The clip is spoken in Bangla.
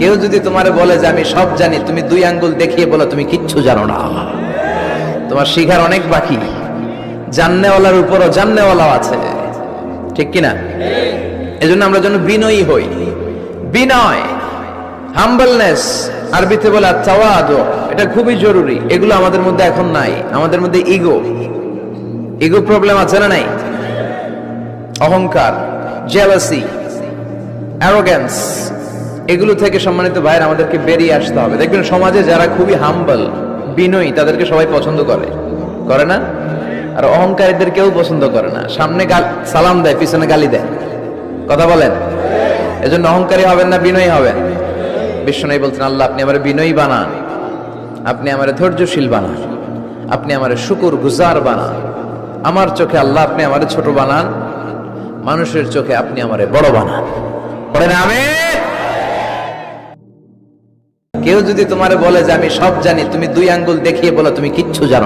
কেউ যদি তোমারে বলে যে আমি সব জানি, তুমি দুই আঙ্গুল দেখিয়ে বলো তুমি কিচ্ছু জানো না। তোমার শিখার অনেক বাকি। জাননেওয়ালার উপরও জাননেওয়ালাও আছে, ঠিক কিনা? এজন্য আমরা যেন বিনয়ী হই। বিনয়, হাম্বলনেস, আরবিতে বলে তাওয়াদু, এটা খুবই জরুরি। এগুলো আমাদের মধ্যে এখন নাই। আমাদের মধ্যে ইগো প্রবলেম আছে না নাই? অহংকার, জেলাসি, অ্যারোগ্যান্স, এগুলো থেকে সম্মানিত ভাইয়ের আমাদেরকে বেরিয়ে আসতে হবে। দেখবেন সমাজে যারা খুবই হাম্বল, বিনয়ী, তাদেরকে সবাই পছন্দ করে না? আর অহংকারীদের কেউ পছন্দ করে না। সামনে সালাম দেয়, পিছনে গালি দেয়। কথা বলেন? এজন্য অহংকারী হবেন না, বিনয়ী হবেন। বিশ্বনবী বলছেন, আল্লাহ আপনি আমারে বিনয়ী বানান, আপনি আমারে ধৈর্যশীল বানান, আপনি আমারে শুকর গুজার বানান। আমার চোখে আল্লাহ আপনি আমারে ছোট বানান, মানুষের চোখে আপনি আমারে বড় বানান। পড়েন আমিন। কেউ যদি তোমারে বলে যে আমি সব জানি, তুমি দুই আঙ্গুল দেখিয়ে বলো তুমি কিচ্ছু জানো